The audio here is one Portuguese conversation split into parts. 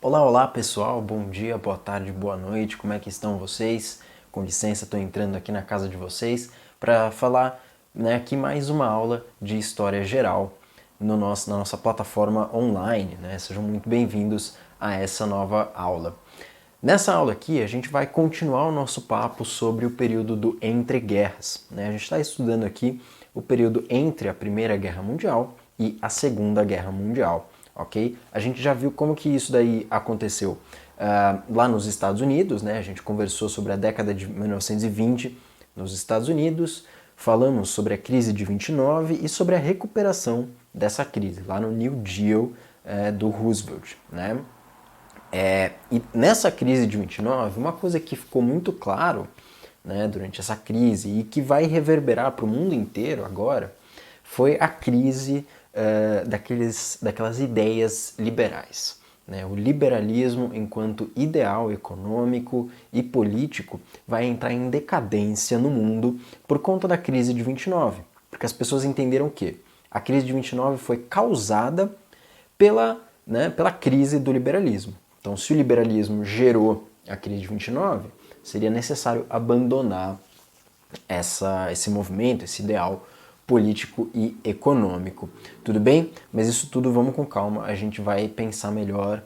Olá, olá pessoal, bom dia, boa tarde, boa noite, como é que estão vocês? Com licença, estou entrando aqui na casa de vocês para falar aqui mais uma aula de História Geral no na nossa plataforma online. Sejam muito bem-vindos a essa nova aula. Nessa aula aqui, a gente vai continuar o nosso papo sobre o período do entreguerras. A gente está estudando aqui o período entre a Primeira Guerra Mundial e a Segunda Guerra Mundial, ok? A gente já viu como que isso daí aconteceu lá nos Estados Unidos, A gente conversou sobre a década de 1920 nos Estados Unidos, falamos sobre a crise de 29 e sobre a recuperação dessa crise, lá no New Deal do Roosevelt, E nessa crise de 29, uma coisa que ficou muito claro durante essa crise e que vai reverberar para o mundo inteiro agora foi a crise daquelas ideias liberais. O liberalismo, enquanto ideal econômico e político, vai entrar em decadência no mundo por conta da crise de 29, porque as pessoas entenderam que a crise de 29 foi causada pela crise do liberalismo. Então, se o liberalismo gerou a crise de 29, seria necessário abandonar esse movimento, esse ideal político e econômico. Tudo bem? Mas isso tudo vamos com calma, a gente vai pensar melhor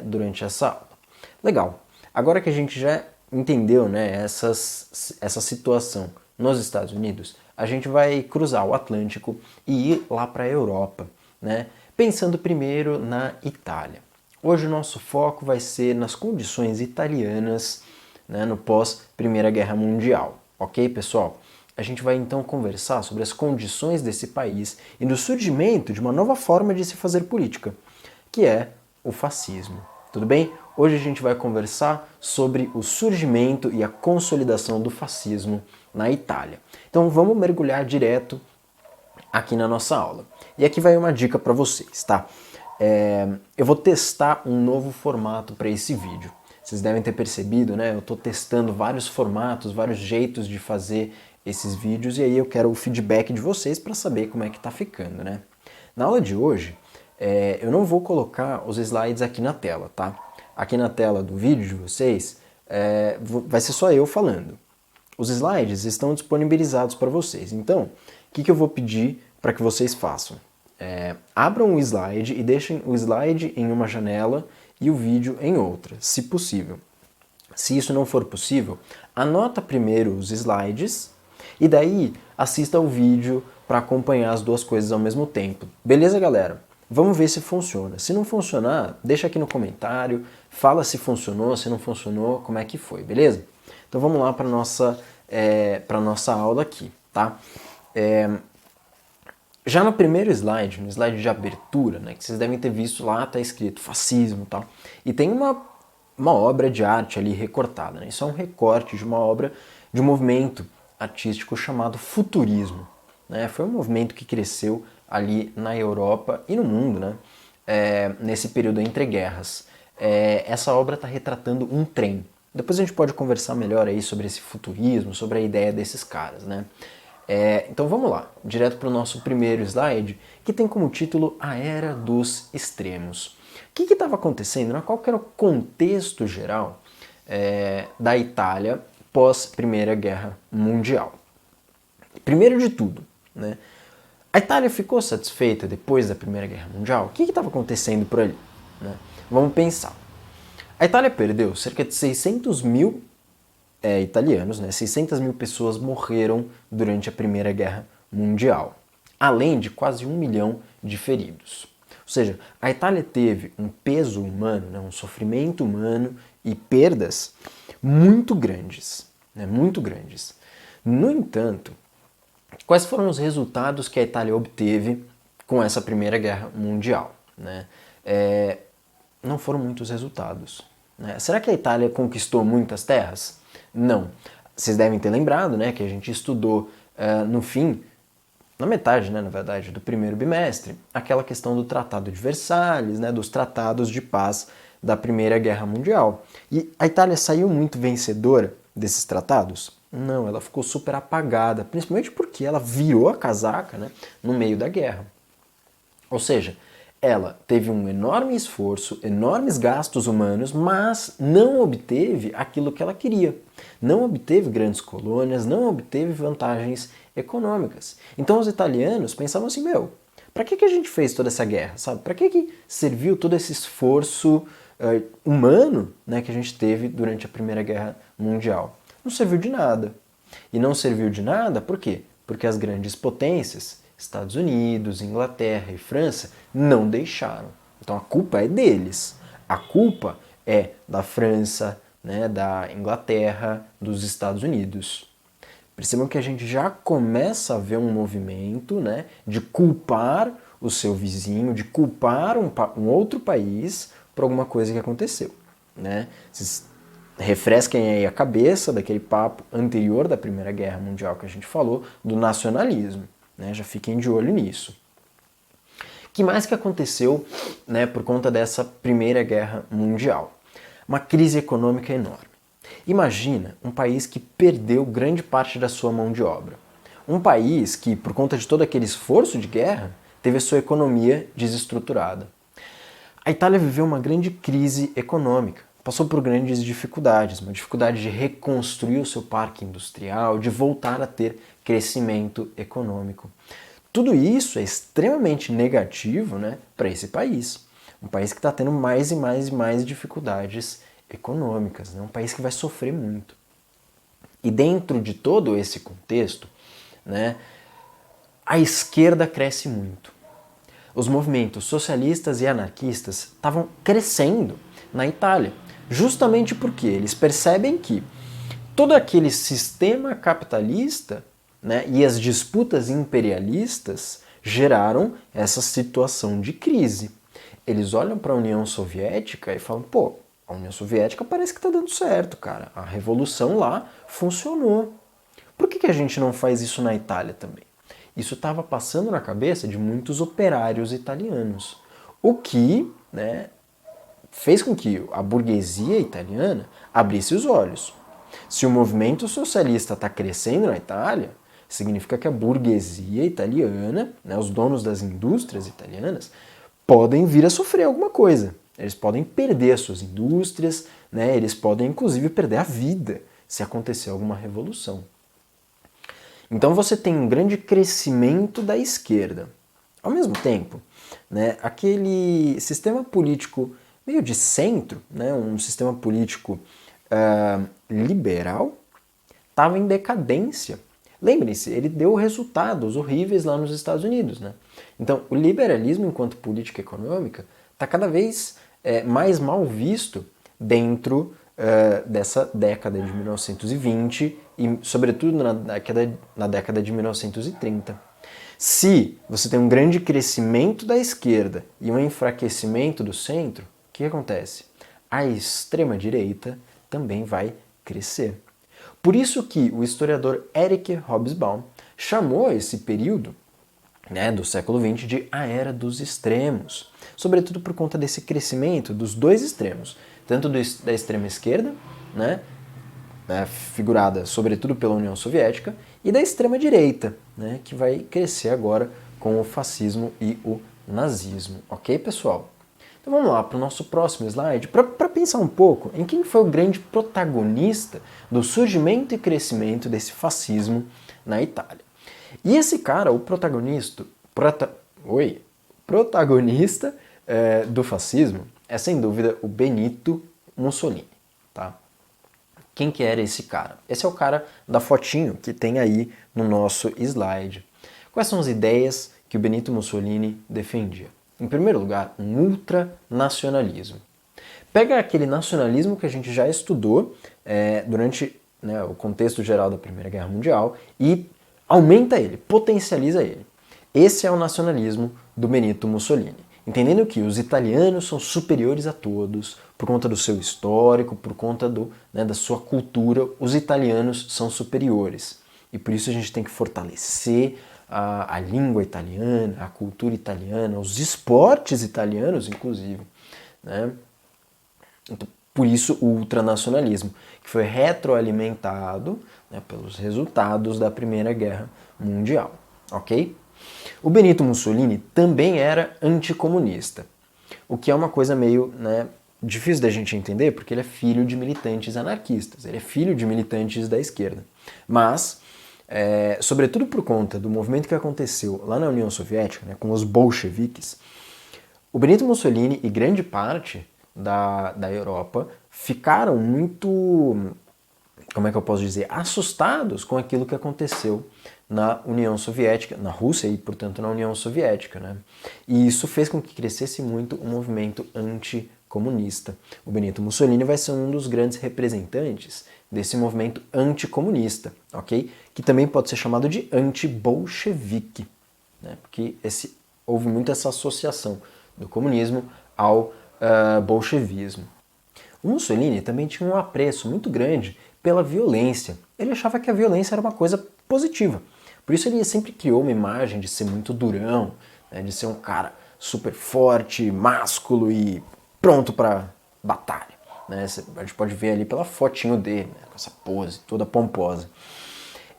durante essa aula. Legal, agora que a gente já entendeu essa situação nos Estados Unidos, a gente vai cruzar o Atlântico e ir lá para a Europa, pensando primeiro na Itália. Hoje o nosso foco vai ser nas condições italianas no pós-Primeira Guerra Mundial. Ok, pessoal? A gente vai então conversar sobre as condições desse país e no surgimento de uma nova forma de se fazer política, que é o fascismo. Tudo bem? Hoje a gente vai conversar sobre o surgimento e a consolidação do fascismo na Itália. Então vamos mergulhar direto aqui na nossa aula. E aqui vai uma dica para vocês, tá? Eu vou testar um novo formato para esse vídeo. Vocês devem ter percebido, eu estou testando vários formatos, vários jeitos de fazer esses vídeos e aí eu quero o feedback de vocês para saber como é que está ficando, Na aula de hoje, eu não vou colocar os slides aqui na tela, tá? Aqui na tela do vídeo de vocês, vai ser só eu falando. Os slides estão disponibilizados para vocês, então, o que eu vou pedir para que vocês façam? Abram o slide e deixem o slide em uma janela e o vídeo em outra, se possível. Se isso não for possível, anota primeiro os slides e daí assista o vídeo para acompanhar as duas coisas ao mesmo tempo. Beleza, galera? Vamos ver se funciona. Se não funcionar, deixa aqui no comentário, fala se funcionou, se não funcionou, como é que foi, beleza? Então vamos lá para a nossa aula aqui, tá? Já no primeiro slide, no slide de abertura, que vocês devem ter visto lá, está escrito fascismo e tal. E tem uma obra de arte ali recortada. Isso é um recorte de uma obra de um movimento artístico chamado futurismo. Foi um movimento que cresceu ali na Europa e no mundo, nesse período entre guerras. Essa obra está retratando um trem. Depois a gente pode conversar melhor aí sobre esse futurismo, sobre a ideia desses caras, Então vamos lá, direto para o nosso primeiro slide, que tem como título A Era dos Extremos. O que estava acontecendo? Qual que era o contexto geral da Itália pós Primeira Guerra Mundial? Primeiro de tudo, a Itália ficou satisfeita depois da Primeira Guerra Mundial? O que estava acontecendo por ali? Vamos pensar. A Itália perdeu cerca de 600 mil italianos, 600 mil pessoas morreram durante a Primeira Guerra Mundial, além de quase 1 milhão de feridos. Ou seja, a Itália teve um peso humano, um sofrimento humano e perdas muito grandes, muito grandes. No entanto, quais foram os resultados que a Itália obteve com essa Primeira Guerra Mundial? Não foram muitos resultados. Será que a Itália conquistou muitas terras? Não. Vocês devem ter lembrado que a gente estudou na metade, na verdade, do primeiro bimestre, aquela questão do Tratado de Versalhes, dos tratados de paz da Primeira Guerra Mundial. E a Itália saiu muito vencedora desses tratados? Não, ela ficou super apagada, principalmente porque ela virou a casaca no meio da guerra. Ou seja, Ela teve um enorme esforço, enormes gastos humanos, mas não obteve aquilo que ela queria. Não obteve grandes colônias, não obteve vantagens econômicas. Então os italianos pensavam assim, meu, para que a gente fez toda essa guerra, sabe? Para que serviu todo esse esforço humano, né, que a gente teve durante a Primeira Guerra Mundial? Não serviu de nada. E não serviu de nada por quê? Porque as grandes potências, Estados Unidos, Inglaterra e França, não deixaram. Então a culpa é deles. A culpa é da França, né, da Inglaterra, dos Estados Unidos. Percebam que a gente já começa a ver um movimento, né, de culpar o seu vizinho, de culpar um outro país por alguma coisa que aconteceu. Né? Vocês refresquem aí a cabeça daquele papo anterior da Primeira Guerra Mundial que a gente falou, do nacionalismo. Né? Já fiquem de olho nisso. O que mais que aconteceu, né, por conta dessa Primeira Guerra Mundial? Uma crise econômica enorme. Imagina um país que perdeu grande parte da sua mão de obra. Um país que, por conta de todo aquele esforço de guerra, teve a sua economia desestruturada. A Itália viveu uma grande crise econômica, passou por grandes dificuldades, uma dificuldade de reconstruir o seu parque industrial, de voltar a ter crescimento econômico. Tudo isso é extremamente negativo, né, para esse país. Um país que está tendo mais e mais e mais dificuldades econômicas, né? Um país que vai sofrer muito. E dentro de todo esse contexto, né, a esquerda cresce muito. Os movimentos socialistas e anarquistas estavam crescendo na Itália, justamente porque eles percebem que todo aquele sistema capitalista, né, e as disputas imperialistas geraram essa situação de crise. Eles olham para a União Soviética e falam, pô, a União Soviética parece que está dando certo, cara. A revolução lá funcionou. Por que a gente não faz isso na Itália também? Isso estava passando na cabeça de muitos operários italianos, o que, né, fez com que a burguesia italiana abrisse os olhos. Se o movimento socialista está crescendo na Itália, significa que a burguesia italiana, né, os donos das indústrias italianas, podem vir a sofrer alguma coisa. Eles podem perder as suas indústrias, né, eles podem inclusive perder a vida se acontecer alguma revolução. Então você tem um grande crescimento da esquerda. Ao mesmo tempo, né, aquele sistema político meio de centro, né, um sistema político liberal, estava em decadência. Lembrem-se, ele deu resultados horríveis lá nos Estados Unidos. Né? Então, o liberalismo enquanto política econômica está cada vez mais mal visto dentro dessa década de 1920 e, sobretudo, na década de 1930. Se você tem um grande crescimento da esquerda e um enfraquecimento do centro, o que acontece? A extrema-direita também vai crescer. Por isso que o historiador Eric Hobsbawm chamou esse período, né, do século XX de a Era dos Extremos, sobretudo por conta desse crescimento dos dois extremos, tanto da extrema esquerda, né, figurada sobretudo pela União Soviética, e da extrema direita, né, que vai crescer agora com o fascismo e o nazismo. Ok, pessoal? Então vamos lá para o nosso próximo slide, para pensar um pouco em quem foi o grande protagonista do surgimento e crescimento desse fascismo na Itália. E esse cara, o protagonista do fascismo, é sem dúvida o Benito Mussolini. Tá? Quem que era esse cara? Esse é o cara da fotinho que tem aí no nosso slide. Quais são as ideias que o Benito Mussolini defendia? Em primeiro lugar, um ultranacionalismo. Pega aquele nacionalismo que a gente já estudou durante, né, o contexto geral da Primeira Guerra Mundial e aumenta ele, potencializa ele. Esse é o nacionalismo do Benito Mussolini. Entendendo que os italianos são superiores a todos, por conta do seu histórico, por conta da sua cultura, os italianos são superiores. E por isso a gente tem que fortalecer a língua italiana, a cultura italiana, os esportes italianos, inclusive. Né? Então, por isso o ultranacionalismo, que foi retroalimentado, né, pelos resultados da Primeira Guerra Mundial. Ok? O Benito Mussolini também era anticomunista, o que é uma coisa meio, né, difícil da gente entender, porque ele é filho de militantes anarquistas, ele é filho de militantes da esquerda. Mas, sobretudo por conta do movimento que aconteceu lá na União Soviética, né, com os bolcheviques, o Benito Mussolini e grande parte da Europa ficaram muito, como é que eu posso dizer, assustados com aquilo que aconteceu na União Soviética, na Rússia e, portanto, na União Soviética, né? E isso fez com que crescesse muito o movimento anticomunista. O Benito Mussolini vai ser um dos grandes representantes desse movimento anticomunista, ok? Que também pode ser chamado de anti-bolchevique, né? Porque houve muito essa associação do comunismo ao bolchevismo. O Mussolini também tinha um apreço muito grande pela violência. Ele achava que a violência era uma coisa positiva. Por isso ele sempre criou uma imagem de ser muito durão, né, de ser um cara super forte, másculo e pronto para batalha. Né? A gente pode ver ali pela fotinho dele, né, com essa pose toda pomposa.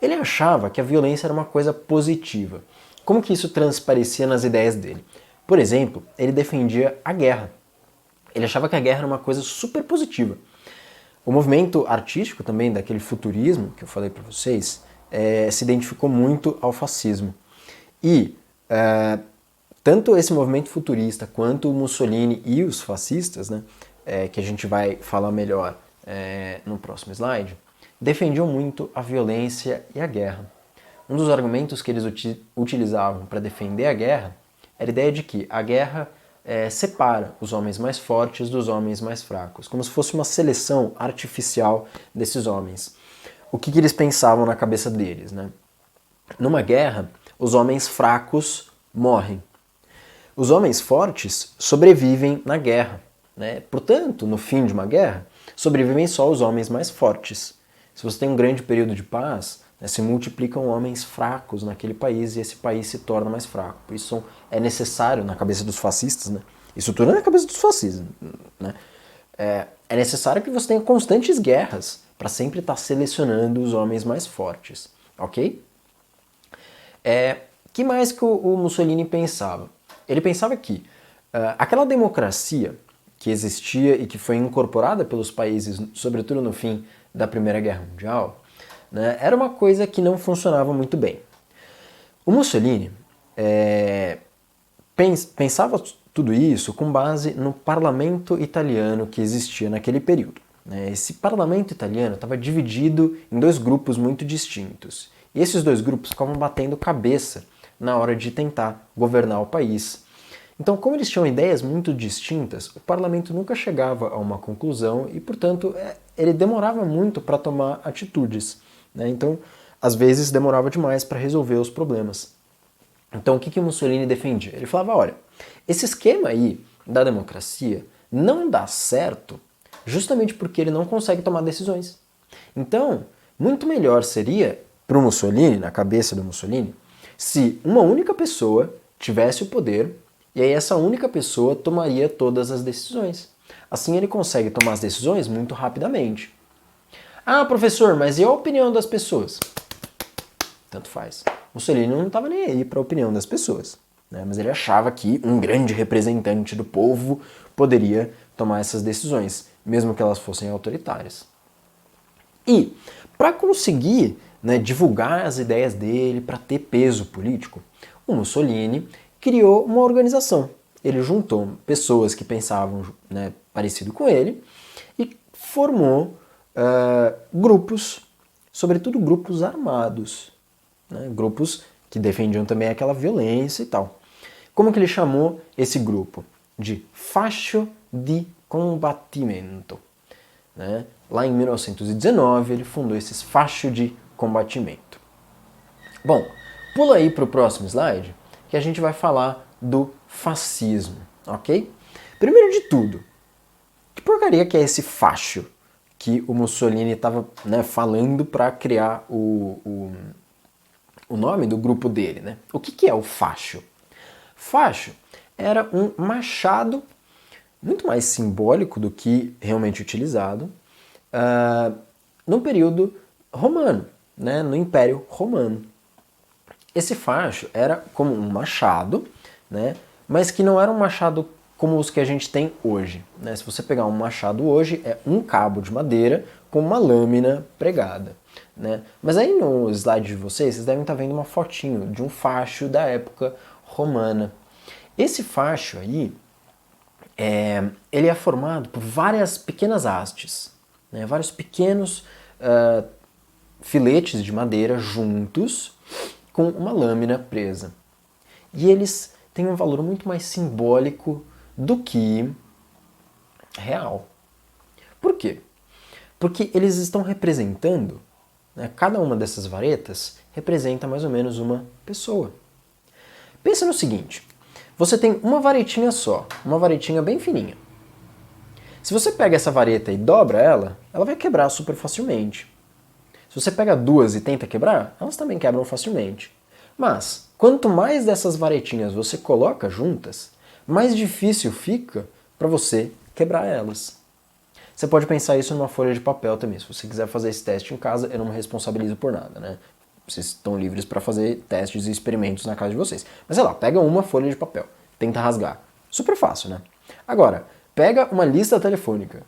Ele achava que a violência era uma coisa positiva. Como que isso transparecia nas ideias dele? Por exemplo, ele defendia a guerra. Ele achava que a guerra era uma coisa super positiva. O movimento artístico também, daquele futurismo que eu falei para vocês, se identificou muito ao fascismo. E tanto esse movimento futurista quanto o Mussolini e os fascistas, né, que a gente vai falar melhor no próximo slide, defendiam muito a violência e a guerra. Um dos argumentos que eles utilizavam para defender a guerra era a ideia de que a guerra separa os homens mais fortes dos homens mais fracos, como se fosse uma seleção artificial desses homens. O que eles pensavam na cabeça deles, né? Numa guerra, os homens fracos morrem. Os homens fortes sobrevivem na guerra, né? Portanto, no fim de uma guerra, sobrevivem só os homens mais fortes. Se você tem um grande período de paz, né, se multiplicam homens fracos naquele país e esse país se torna mais fraco. Por isso é necessário, na cabeça dos fascistas, né? Isso tudo é na cabeça dos fascistas, né? É necessário que você tenha constantes guerras para sempre estar selecionando os homens mais fortes, ok? Que mais que o Mussolini pensava? Ele pensava que aquela democracia que existia e que foi incorporada pelos países, sobretudo no fim da Primeira Guerra Mundial, né, era uma coisa que não funcionava muito bem. O Mussolini pensava tudo isso com base no parlamento italiano que existia naquele período. Esse parlamento italiano estava dividido em dois grupos muito distintos. E esses dois grupos ficavam batendo cabeça na hora de tentar governar o país. Então, como eles tinham ideias muito distintas, o parlamento nunca chegava a uma conclusão e, portanto, ele demorava muito para tomar atitudes. Então, às vezes, demorava demais para resolver os problemas. Então, o que Mussolini defendia? Ele falava, olha, esse esquema aí da democracia não dá certo justamente porque ele não consegue tomar decisões. Então, muito melhor seria para o Mussolini, na cabeça do Mussolini, se uma única pessoa tivesse o poder e aí essa única pessoa tomaria todas as decisões. Assim ele consegue tomar as decisões muito rapidamente. Ah, professor, mas e a opinião das pessoas? Tanto faz. Mussolini não estava nem aí para a opinião das pessoas, né? Mas ele achava que um grande representante do povo poderia tomar essas decisões, mesmo que elas fossem autoritárias. E, para conseguir, né, divulgar as ideias dele, para ter peso político, o Mussolini criou uma organização. Ele juntou pessoas que pensavam, né, parecido com ele e formou grupos, sobretudo grupos armados, né, grupos que defendiam também aquela violência e tal. Como que ele chamou esse grupo? De Fascio di Combattimento. Né? Lá em 1919 ele fundou esses Fascio di Combattimento. Bom, pula aí para o próximo slide que a gente vai falar do fascismo, ok? Primeiro de tudo, que porcaria que é esse fascio que o Mussolini estava, né, falando para criar o nome do grupo dele, né? O que é o fascio? Fascio era um machado muito mais simbólico do que realmente utilizado no período romano, né, no Império Romano. Esse facho era como um machado, né? Mas que não era um machado como os que a gente tem hoje, né? Se você pegar um machado hoje, é um cabo de madeira com uma lâmina pregada, né? Mas aí no slide de vocês devem estar vendo uma fotinho de um facho da época romana. Esse facho aí, ele é formado por várias pequenas hastes, né? Vários pequenos filetes de madeira juntos com uma lâmina presa. E eles têm um valor muito mais simbólico do que real. Por quê? Porque eles estão representando, né, cada uma dessas varetas representa mais ou menos uma pessoa. Pensa no seguinte, você tem uma varetinha só, uma varetinha bem fininha. Se você pega essa vareta e dobra ela, ela vai quebrar super facilmente. Se você pega duas e tenta quebrar, elas também quebram facilmente. Mas, quanto mais dessas varetinhas você coloca juntas, mais difícil fica para você quebrar elas. Você pode pensar isso numa folha de papel também. Se você quiser fazer esse teste em casa, eu não me responsabilizo por nada, né? Vocês estão livres para fazer testes e experimentos na casa de vocês. Mas sei lá, pega uma folha de papel, tenta rasgar. Super fácil, né? Agora, pega uma lista telefônica.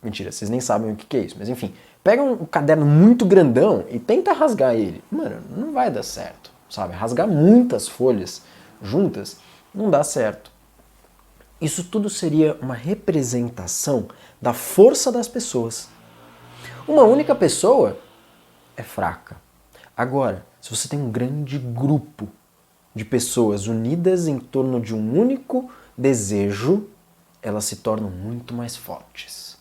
Mentira, vocês nem sabem o que é isso, mas enfim. Pega um caderno muito grandão e tenta rasgar ele. Mano, não vai dar certo, sabe? Rasgar muitas folhas juntas não dá certo. Isso tudo seria uma representação da força das pessoas. Uma única pessoa é fraca. Agora, se você tem um grande grupo de pessoas unidas em torno de um único desejo, elas se tornam muito mais fortes.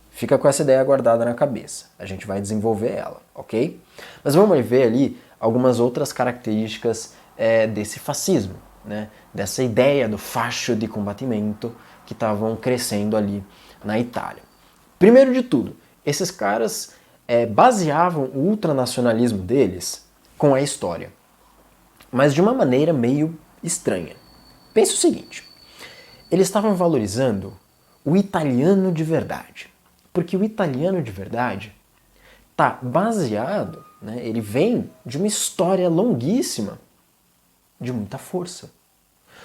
Fica com essa ideia guardada na cabeça. A gente vai desenvolver ela, ok? Mas vamos ver ali algumas outras características desse fascismo, né? Dessa ideia do fascio di combattimento que estavam crescendo ali na Itália. Primeiro de tudo, esses caras baseavam o ultranacionalismo deles com a história, mas de uma maneira meio estranha. Pense o seguinte, eles estavam valorizando o italiano de verdade, porque o italiano de verdade está baseado, né, ele vem de uma história longuíssima de muita força.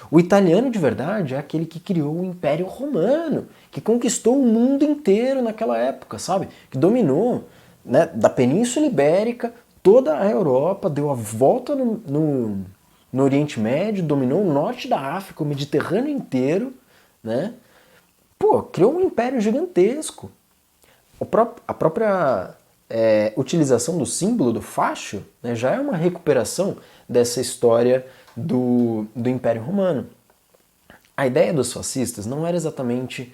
O italiano de verdade é aquele que criou o Império Romano, que conquistou o mundo inteiro naquela época, sabe? Que dominou, né, da Península Ibérica, toda a Europa, deu a volta no Oriente Médio, dominou o norte da África, o Mediterrâneo inteiro, né? Pô, criou um império gigantesco. A própria utilização do símbolo do fascio, né, já é uma recuperação dessa história do Império Romano. A ideia dos fascistas não era exatamente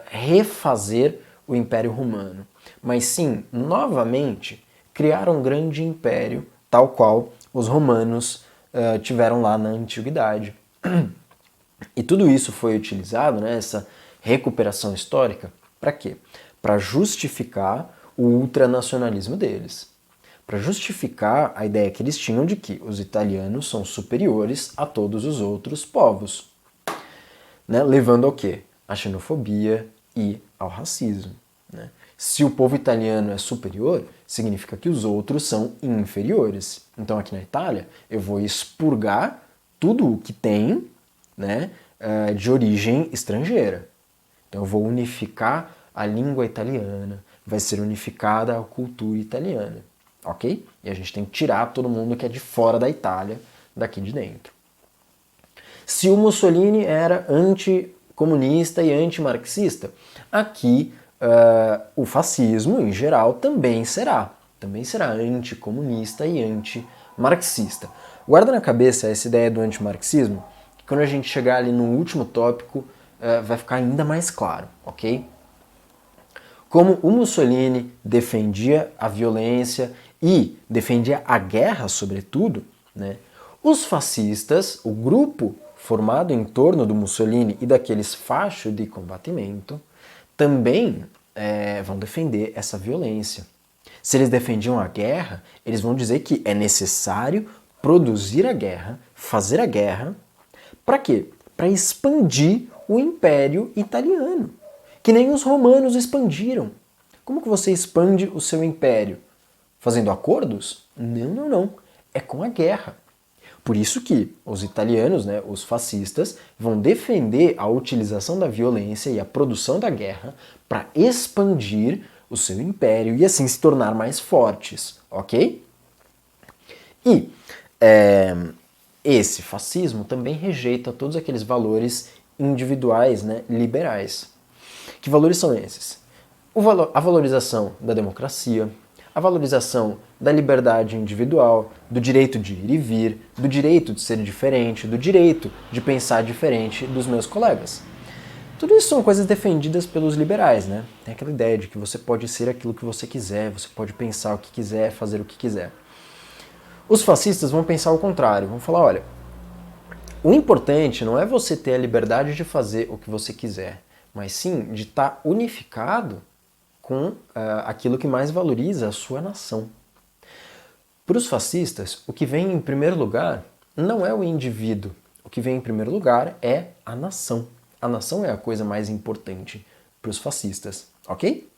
refazer o Império Romano, mas sim, novamente, criar um grande império, tal qual os romanos tiveram lá na Antiguidade. E tudo isso foi utilizado, né, essa recuperação histórica, para quê? Para justificar o ultranacionalismo deles. Para justificar a ideia que eles tinham de que os italianos são superiores a todos os outros povos, né? Levando ao quê? À xenofobia e ao racismo, né? Se o povo italiano é superior, significa que os outros são inferiores. Então aqui na Itália eu vou expurgar tudo o que tem, né, de origem estrangeira. Então eu vou unificar a língua italiana, vai ser unificada a cultura italiana, ok? E a gente tem que tirar todo mundo que é de fora da Itália, daqui de dentro. Se o Mussolini era anticomunista e antimarxista, aqui o fascismo, em geral, também será. Também será anticomunista e antimarxista. Guarda na cabeça essa ideia do antimarxismo, que quando a gente chegar ali no último tópico, vai ficar ainda mais claro, ok? Como o Mussolini defendia a violência e defendia a guerra, sobretudo, né, os fascistas, o grupo formado em torno do Mussolini e daqueles fascio di combattimento, também vão defender essa violência. Se eles defendiam a guerra, eles vão dizer que é necessário produzir a guerra, fazer a guerra, para quê? Para expandir o Império Italiano, que nem os romanos expandiram. Como que você expande o seu império? Fazendo acordos? Não, não, não. é com a guerra. Por isso que os italianos, né, os fascistas, vão defender a utilização da violência e a produção da guerra para expandir o seu império e assim se tornar mais fortes, ok? E esse fascismo também rejeita todos aqueles valores individuais, né, liberais. Que valores são esses? A valorização da democracia, a valorização da liberdade individual, do direito de ir e vir, do direito de ser diferente, do direito de pensar diferente dos meus colegas. Tudo isso são coisas defendidas pelos liberais, né? Tem aquela ideia de que você pode ser aquilo que você quiser, você pode pensar o que quiser, fazer o que quiser. Os fascistas vão pensar o contrário, vão falar, olha, o importante não é você ter a liberdade de fazer o que você quiser, mas sim de estar unificado com aquilo que mais valoriza a sua nação. Para os fascistas, o que vem em primeiro lugar não é o indivíduo. O que vem em primeiro lugar é a nação. A nação é a coisa mais importante para os fascistas, ok?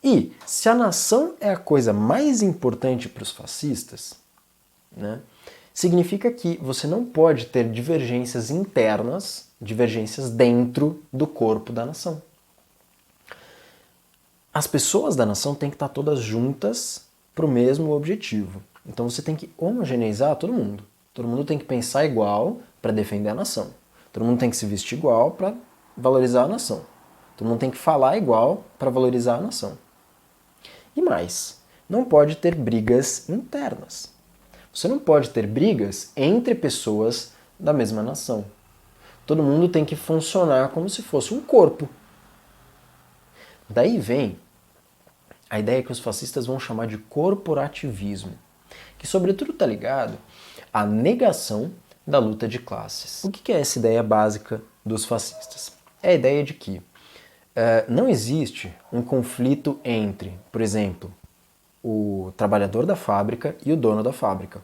E se a nação é a coisa mais importante para os fascistas, né, significa que você não pode ter divergências internas, divergências dentro do corpo da nação. As pessoas da nação têm que estar todas juntas para o mesmo objetivo. Então você tem que homogeneizar todo mundo. Todo mundo tem que pensar igual para defender a nação. Todo mundo tem que se vestir igual para valorizar a nação. Todo mundo tem que falar igual para valorizar a nação. E mais, não pode ter brigas internas. Você não pode ter brigas entre pessoas da mesma nação. Todo mundo tem que funcionar como se fosse um corpo. Daí vem a ideia que os fascistas vão chamar de corporativismo, que sobretudo está ligado à negação da luta de classes. O que é essa ideia básica dos fascistas? É a ideia de que não existe um conflito entre, por exemplo, o trabalhador da fábrica e o dono da fábrica.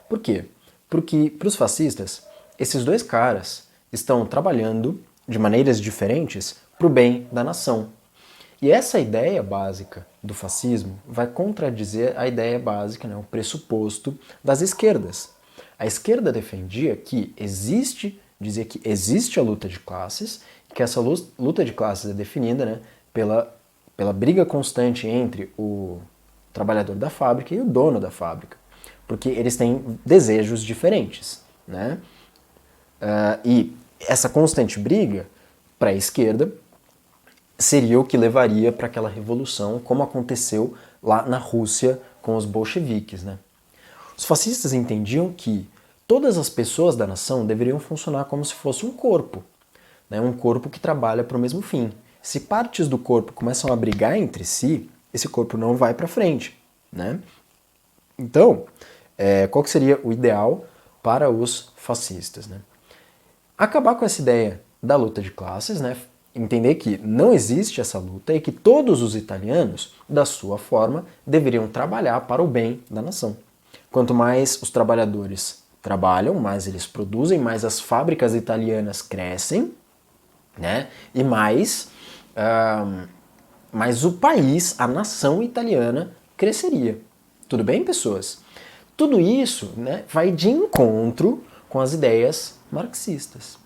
Por quê? Porque para os fascistas, esses dois caras estão trabalhando de maneiras diferentes para o bem da nação. E essa ideia básica do fascismo vai contradizer a ideia básica, né, o pressuposto das esquerdas. A esquerda defendia que dizia que existe a luta de classes, que essa luta de classes é definida, né, pela briga constante entre o trabalhador da fábrica e o dono da fábrica, porque eles têm desejos diferentes, né? E essa constante briga, para a esquerda, seria o que levaria para aquela revolução, como aconteceu lá na Rússia com os bolcheviques, né? Os fascistas entendiam que todas as pessoas da nação deveriam funcionar como se fosse um corpo, né? Um corpo que trabalha para o mesmo fim. Se partes do corpo começam a brigar entre si, esse corpo não vai para frente, né? Então, qual que seria o ideal para os fascistas, né? Acabar com essa ideia da luta de classes, né? Entender que não existe essa luta e que todos os italianos, da sua forma, deveriam trabalhar para o bem da nação. Quanto mais os trabalhadores trabalham, mais eles produzem, mais as fábricas italianas crescem, né? E mais o país, a nação italiana, cresceria. Tudo bem, pessoas? Tudo isso, né, vai de encontro com as ideias marxistas,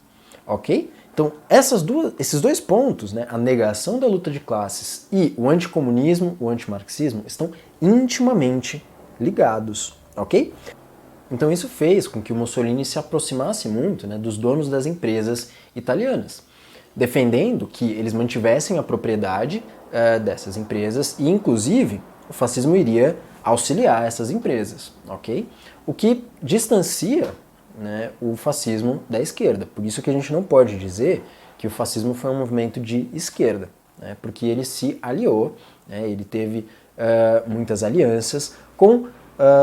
ok? Então, esses dois pontos, né, a negação da luta de classes e o anticomunismo, o antimarxismo, estão intimamente ligados, ok? Então isso fez com que o Mussolini se aproximasse muito, né, dos donos das empresas italianas, defendendo que eles mantivessem a propriedade dessas empresas e, inclusive, o fascismo iria auxiliar essas empresas, ok? O que distancia, né, o fascismo da esquerda. Por isso que a gente não pode dizer que o fascismo foi um movimento de esquerda, né, porque ele se aliou, né, ele teve muitas alianças com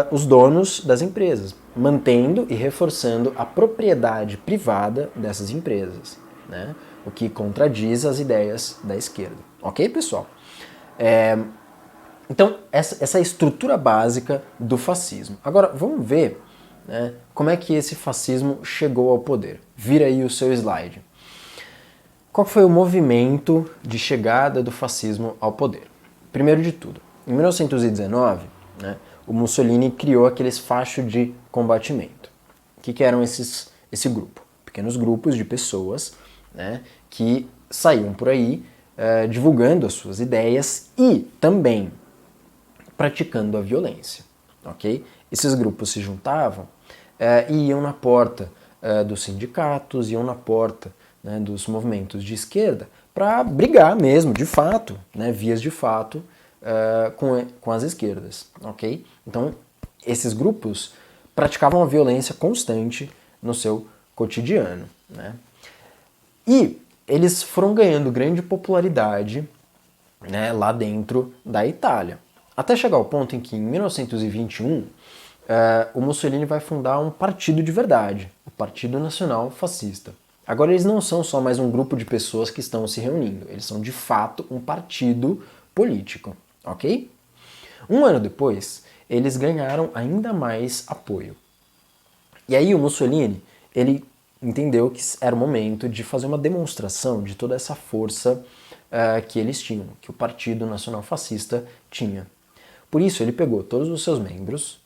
os donos das empresas, mantendo e reforçando a propriedade privada dessas empresas, né, o que contradiz as ideias da esquerda. Ok, pessoal? Então, essa é a estrutura básica do fascismo. Agora, vamos ver, né, como é que esse fascismo chegou ao poder. Vira aí o seu slide. Qual foi o movimento de chegada do fascismo ao poder? Primeiro de tudo, em 1919, né, o Mussolini criou aqueles fachos de combatimento. O que eram esse grupo? Pequenos grupos de pessoas, né, que saíam por aí divulgando as suas ideias e também praticando a violência. Okay? Esses grupos se juntavam e iam na porta dos sindicatos, iam na porta, né, dos movimentos de esquerda para brigar mesmo, de fato, né, vias de fato, com as esquerdas. Okay? Então, esses grupos praticavam a violência constante no seu cotidiano. Né? E eles foram ganhando grande popularidade, né, lá dentro da Itália. Até chegar ao ponto em que, em 1921, o Mussolini vai fundar um partido de verdade, o Partido Nacional Fascista. Agora eles não são só mais um grupo de pessoas que estão se reunindo, eles são de fato um partido político, ok? Um ano depois, eles ganharam ainda mais apoio. E aí o Mussolini, ele entendeu que era o momento de fazer uma demonstração de toda essa força que eles tinham, que o Partido Nacional Fascista tinha. Por isso ele pegou todos os seus membros,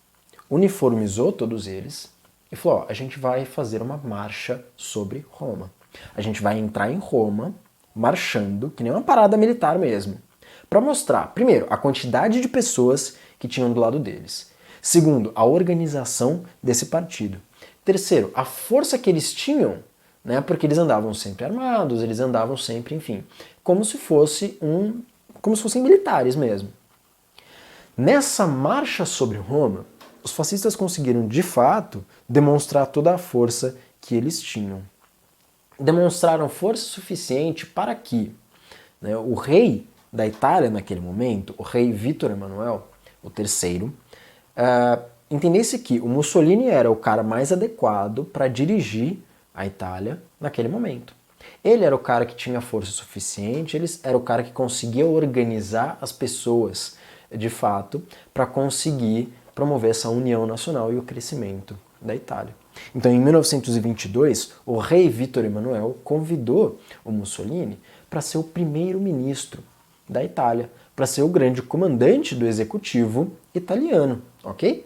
uniformizou todos eles e falou, a gente vai fazer uma marcha sobre Roma. A gente vai entrar em Roma marchando, que nem uma parada militar mesmo, para mostrar, primeiro, a quantidade de pessoas que tinham do lado deles. Segundo, a organização desse partido. Terceiro, a força que eles tinham, né, porque eles andavam sempre armados, eles andavam sempre, enfim, como se fossem militares mesmo. Nessa marcha sobre Roma, os fascistas conseguiram, de fato, demonstrar toda a força que eles tinham. Demonstraram força suficiente para que, né, o rei da Itália naquele momento, o rei Vítor Emanuel, o terceiro, entendesse que o Mussolini era o cara mais adequado para dirigir a Itália naquele momento. Ele era o cara que tinha força suficiente, ele era o cara que conseguia organizar as pessoas, de fato, para conseguir promover essa união nacional e o crescimento da Itália. Então, em 1922, o rei Vítor Emanuel convidou o Mussolini para ser o primeiro-ministro da Itália, para ser o grande comandante do executivo italiano, ok?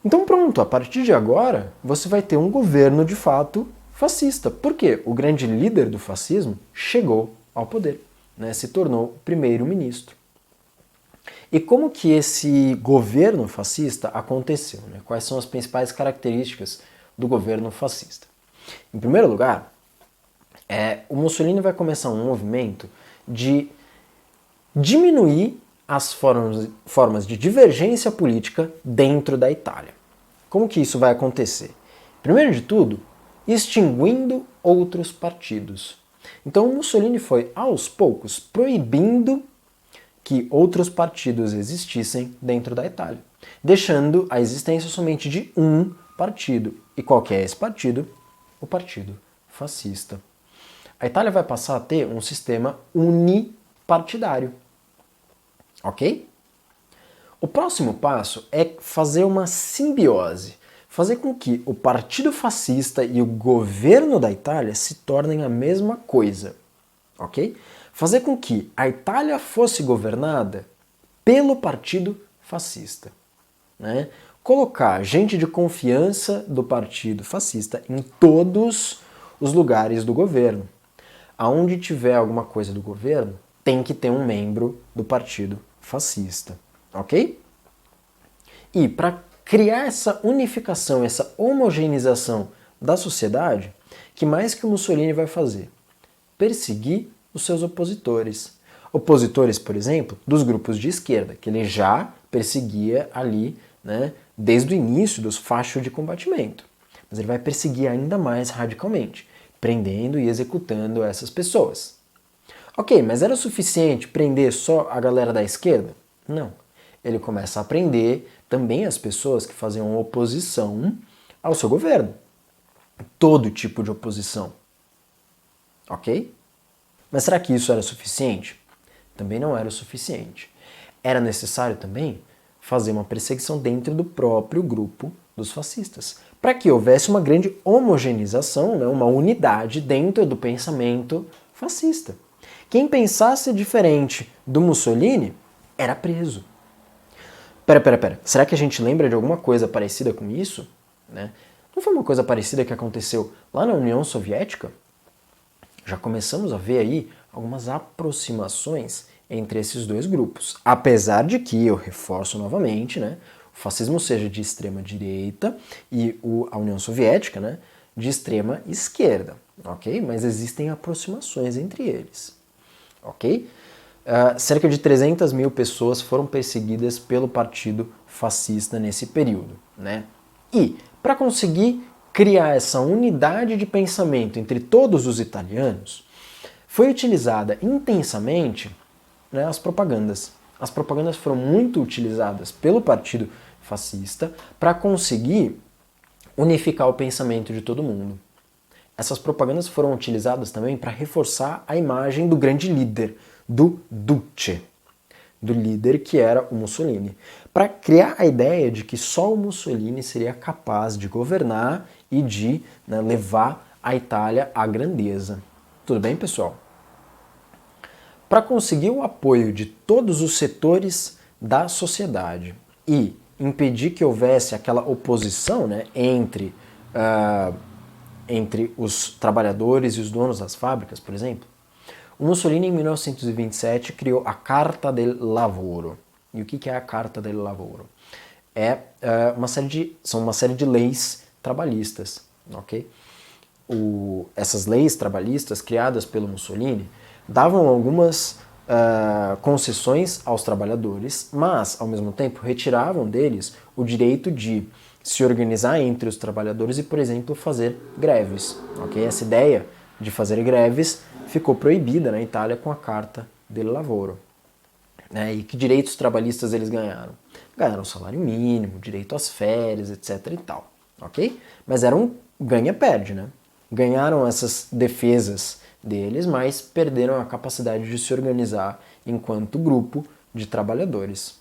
Então pronto, a partir de agora você vai ter um governo de fato fascista. Por quê? O grande líder do fascismo chegou ao poder, né? Se tornou o primeiro-ministro. E como que esse governo fascista aconteceu? Né? Quais são as principais características do governo fascista? Em primeiro lugar, o Mussolini vai começar um movimento de diminuir as formas de divergência política dentro da Itália. Como que isso vai acontecer? Primeiro de tudo, extinguindo outros partidos. Então o Mussolini foi, aos poucos, proibindo que outros partidos existissem dentro da Itália, deixando a existência somente de um partido. E qual que é esse partido? O Partido Fascista. A Itália vai passar a ter um sistema unipartidário. Ok? O próximo passo é fazer uma simbiose, fazer com que o Partido Fascista e o governo da Itália se tornem a mesma coisa. Ok? Fazer com que a Itália fosse governada pelo Partido Fascista. Né? Colocar gente de confiança do Partido Fascista em todos os lugares do governo. Aonde tiver alguma coisa do governo, tem que ter um membro do Partido Fascista. Ok? E para criar essa unificação, essa homogeneização da sociedade, que mais que o Mussolini vai fazer? Perseguir os seus opositores. Opositores, por exemplo, dos grupos de esquerda, que ele já perseguia ali, né, desde o início dos fachos de combatimento. Mas ele vai perseguir ainda mais radicalmente, prendendo e executando essas pessoas. Ok, mas era suficiente prender só a galera da esquerda? Não. Ele começa a prender também as pessoas que faziam oposição ao seu governo. Todo tipo de oposição. Ok? Mas será que isso era suficiente? Também não era o suficiente. Era necessário também fazer uma perseguição dentro do próprio grupo dos fascistas, para que houvesse uma grande homogeneização, né, uma unidade dentro do pensamento fascista. Quem pensasse diferente do Mussolini era preso. Pera. Será que a gente lembra de alguma coisa parecida com isso? Né? Não foi uma coisa parecida que aconteceu lá na União Soviética? Já começamos a ver aí algumas aproximações entre esses dois grupos. Apesar de que, eu reforço novamente, né, o fascismo seja de extrema direita e a União Soviética, né, de extrema esquerda, ok? Mas existem aproximações entre eles, ok? Cerca de 300 mil pessoas foram perseguidas pelo Partido Fascista nesse período, né? E, para conseguir criar essa unidade de pensamento entre todos os italianos, foi utilizada intensamente, né, as propagandas. As propagandas foram muito utilizadas pelo Partido Fascista para conseguir unificar o pensamento de todo mundo. Essas propagandas foram utilizadas também para reforçar a imagem do grande líder, do Duce, do líder que era o Mussolini, para criar a ideia de que só o Mussolini seria capaz de governar e de, né, levar a Itália à grandeza. Tudo bem, pessoal? Para conseguir o apoio de todos os setores da sociedade e impedir que houvesse aquela oposição, né, entre os trabalhadores e os donos das fábricas, por exemplo, o Mussolini, em 1927, criou a Carta del Lavoro. E o que é a Carta del Lavoro? São uma série de leis trabalhistas, ok? Essas leis trabalhistas criadas pelo Mussolini davam algumas concessões aos trabalhadores, mas, ao mesmo tempo, retiravam deles o direito de se organizar entre os trabalhadores e, por exemplo, fazer greves. Okay? Essa ideia de fazer greves ficou proibida na Itália com a Carta del Lavoro. E que direitos trabalhistas eles ganharam? Ganharam salário mínimo, direito às férias, etc. e tal. Okay? Mas era um ganha-perde, né? Ganharam essas defesas deles, mas perderam a capacidade de se organizar enquanto grupo de trabalhadores.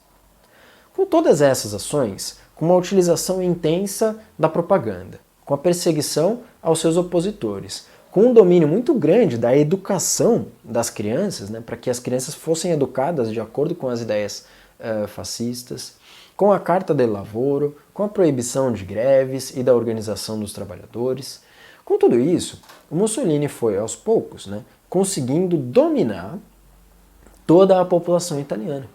Com todas essas ações, com uma utilização intensa da propaganda, com a perseguição aos seus opositores, com um domínio muito grande da educação das crianças, né, para que as crianças fossem educadas de acordo com as ideias fascistas, com a Carta del Lavoro, com a proibição de greves e da organização dos trabalhadores. Com tudo isso, o Mussolini foi, aos poucos, né, conseguindo dominar toda a população italiana.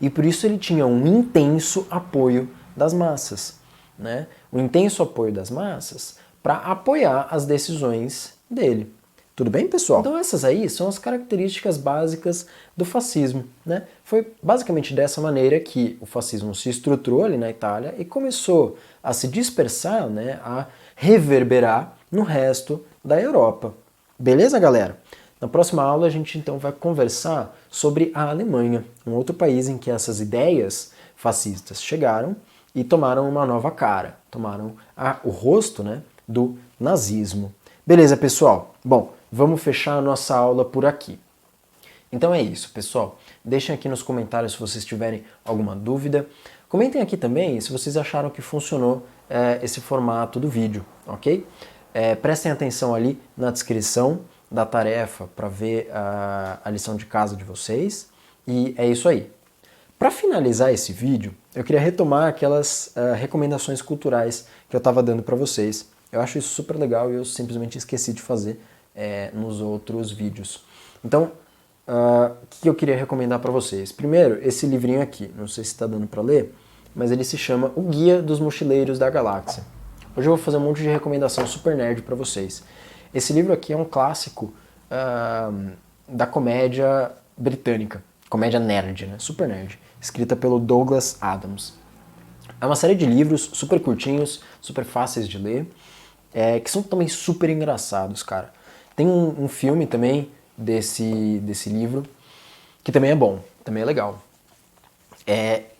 E por isso ele tinha um intenso apoio das massas, né? Um intenso apoio das massas para apoiar as decisões dele. Tudo bem, pessoal? Então essas aí são as características básicas do fascismo, né? Foi basicamente dessa maneira que o fascismo se estruturou ali na Itália e começou a se dispersar, né, a reverberar no resto da Europa. Beleza, galera? Na próxima aula a gente então vai conversar sobre a Alemanha, um outro país em que essas ideias fascistas chegaram e tomaram uma nova cara, tomaram o rosto, né, do nazismo. Beleza, pessoal? Bom, vamos fechar a nossa aula por aqui. Então é isso, pessoal. Deixem aqui nos comentários se vocês tiverem alguma dúvida. Comentem aqui também se vocês acharam que funcionou esse formato do vídeo, ok? Prestem atenção ali na descrição da tarefa para ver a lição de casa de vocês. E é isso aí. Para finalizar esse vídeo, eu queria retomar aquelas recomendações culturais que eu estava dando para vocês. Eu acho isso super legal e eu simplesmente esqueci de fazer nos outros vídeos. Então, o que eu queria recomendar para vocês? Primeiro, esse livrinho aqui. Não sei se está dando para ler, mas ele se chama O Guia dos Mochileiros da Galáxia. Hoje eu vou fazer um monte de recomendação super nerd para vocês. Esse livro aqui é um clássico da comédia britânica, comédia nerd, né? Super nerd, escrita pelo Douglas Adams. É uma série de livros super curtinhos, super fáceis de ler, que são também super engraçados, cara. Tem um filme também desse livro, que também é bom, também é legal.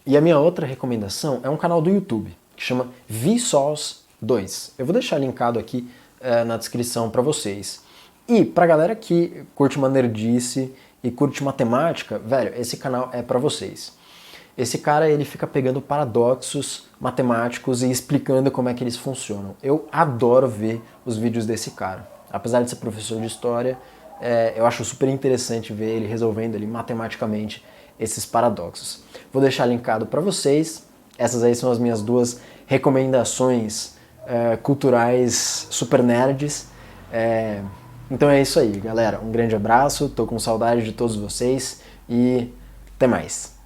E a minha outra recomendação é um canal do YouTube, que chama Vsauce 2. Eu vou deixar linkado aqui na descrição para vocês. E pra galera que curte uma nerdice e curte matemática, velho, esse canal é para vocês. Esse cara, ele fica pegando paradoxos matemáticos e explicando como é que eles funcionam. Eu adoro ver os vídeos desse cara. Apesar de ser professor de história, eu acho super interessante ver ele resolvendo ali matematicamente esses paradoxos. Vou deixar linkado para vocês Essas aí são as minhas duas recomendações culturais super nerds. Então é isso aí, galera. Um grande abraço, tô com saudade de todos vocês e até mais.